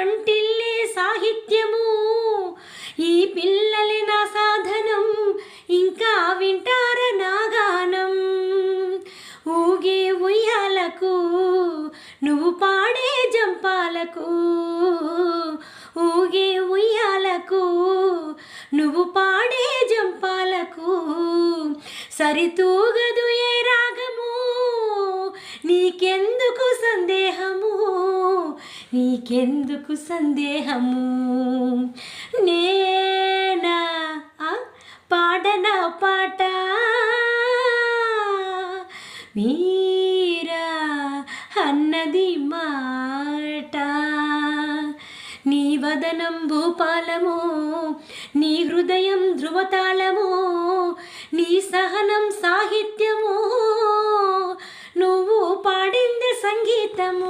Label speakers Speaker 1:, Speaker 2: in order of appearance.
Speaker 1: వంటిల్లే సాహిత్యము, ఈ పిల్లలే నా సాధనం, ఇంకా వింటార నా గానం. ఊగే ఉయ్యాలకు నువ్వు పాడే జంపాలకు, ఊగే ఉయ్యాలకు నువ్వు పాడే జంపాలకు, సరితూగదు ఏ రాగము, నీకెందుకు సందేహము, నీకెందుకు సందేహము. నేనా పాడనా పాట, మీరా అన్నది మాట. నీ వదనం భూపాలము, నీ హృదయం ధృవతాళము, నీ సహనం సాహిత్యము, నువ్వు పాడిందే సంగీతము.